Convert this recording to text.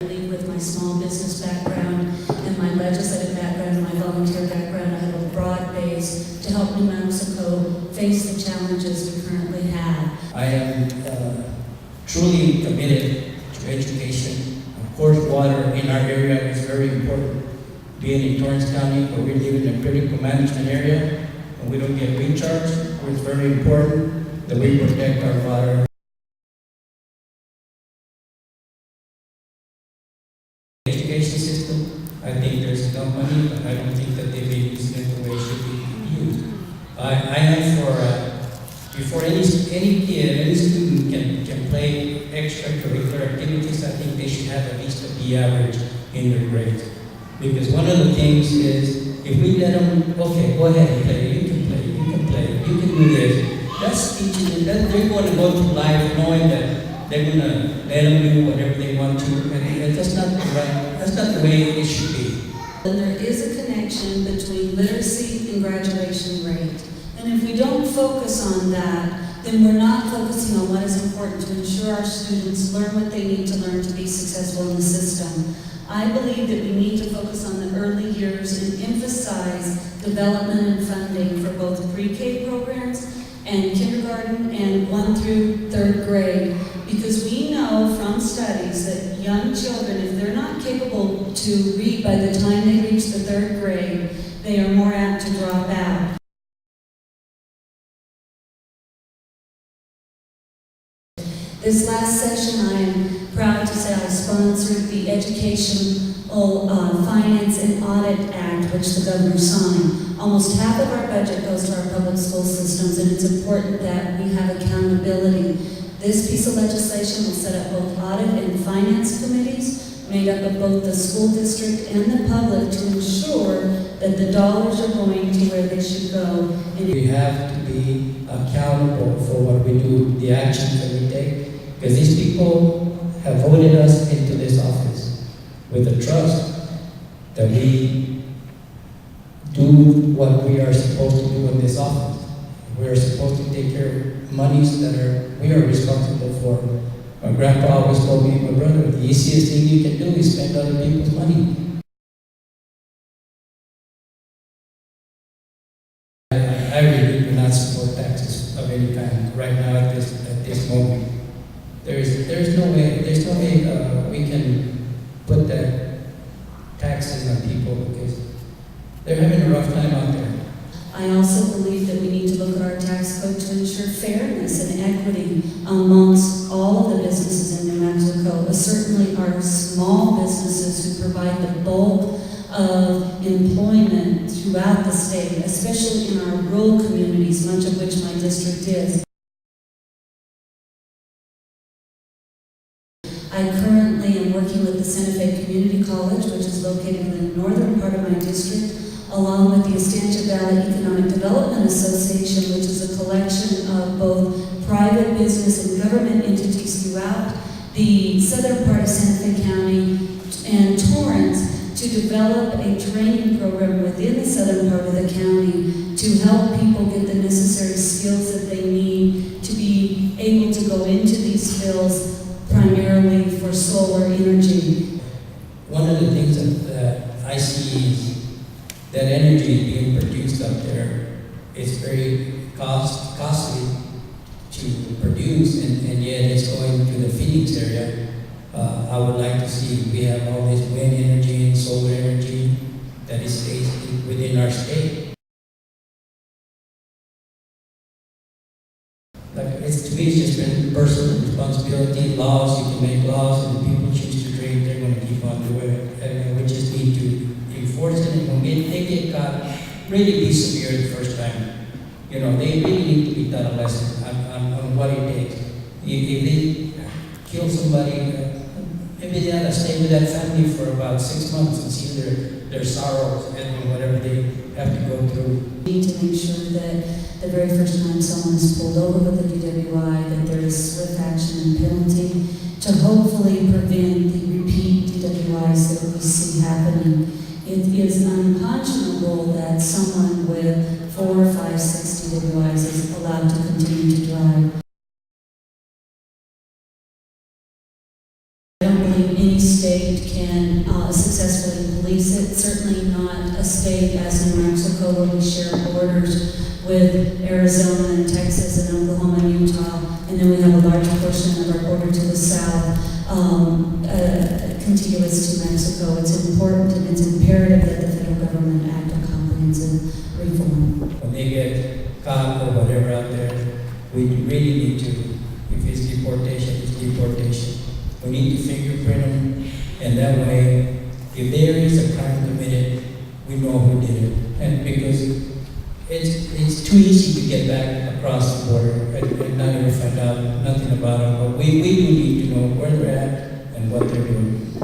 With my small business background and my legislative background and my volunteer background, I have a broad base to help New Mexico face the challenges we currently have. I am truly committed to education. Of course, water in our area is very important. Being in Torrance County, where we live in a critical management area, and we don't get recharged, it's very important that we protect our water. Education system, I think there's enough money, but I don't think that they've been using it the way it should be used. I am before any kid, any student can play extracurricular activities, I think they should have at least a B average in their grades. Because one of the things is, if we let them, okay, go ahead and play, you can play, you can play, you can do this, that's teaching them, they're going to go through life knowing that they're going to let them do whatever they want to, and that's not the way it should be. And there is a connection between literacy and graduation rate. And if we don't focus on that, then we're not focusing on what is important to ensure our students learn what they need to learn to be successful in the system. I believe that we need to focus on the early years and emphasize development and funding for both pre-K programs and kindergarten and 1 through 3rd grade, because we know from studies that young children, if they're not capable to read by the time they reach the 3rd grade, they are more apt to drop out. This last session, I am proud to say I sponsored the Educational Finance and Audit Act, which the governor signed. Almost half of our budget goes to our public school systems, and it's important that we have accountability. This piece of legislation will set up both audit and finance committees made up of both the school district and the public to ensure that the dollars are going to where they should go. And we have to be accountable for what we do, the actions that we take, because these people have voted us into this office with the trust that we do what we are supposed to do in this office. We are supposed to take care of monies that we are responsible for. My grandpa always told me, my brother, the easiest thing you can do is spend other people's money. I really do not support taxes of any kind right now at this moment. There's no way we can put that taxes on people because they're having a rough time out there. I also believe that we need to look at our tax code to ensure fairness and equity amongst all of the businesses in New Mexico, certainly our small businesses who provide the bulk of employment throughout the state, especially in our rural communities, much of which my district is. I currently am working with the Santa Fe Community College, which is located in the northern part of my district, along with the Estancia Valley Economic Development Association, which is a collection of both private business and government entities throughout the southern part of Santa Fe County and Torrance, to develop a training program within the southern part of the county to help people get the necessary skills that they need to be able to go into these fields, primarily for solar energy. One of the things that I see is that energy being produced up there is very costly to produce, and yet it's going to the Phoenix area. I would like to see we have all this wind energy and solar energy that is within our state. To me, it's just been personal responsibility. Laws, you can make laws, and if people choose to drink, they're going to keep on doing it. And we just need to enforce it, and when they get caught, really be severe the first time. You know, they really need to be taught a lesson on what it takes. If they kill somebody, maybe they ought to stay with that family for about 6 months and see their sorrows and whatever they have to go through. We need to make sure that the very first time someone is pulled over with a DWI, that there is swift action and penalty to hopefully prevent the repeat DWIs that we see happening. It is unconscionable that someone with 4, 5, 6 DWIs is allowed to continue to drive. I don't believe any state state can successfully police it. Certainly not a state as New Mexico, where we share borders with Arizona and Texas and Oklahoma and Utah, and then we have a large portion of our border to the south, contiguous to Mexico. It's important and it's imperative that the federal government act on comprehensive reform. When they get caught or whatever out there, we really need to, if it's deportation, it's deportation. We need to fingerprint them, and that way, if there is a crime committed, we know who did it. And because it's too easy to get back across the border and not even find out nothing about them. But we do need to know where they're at and what they're doing.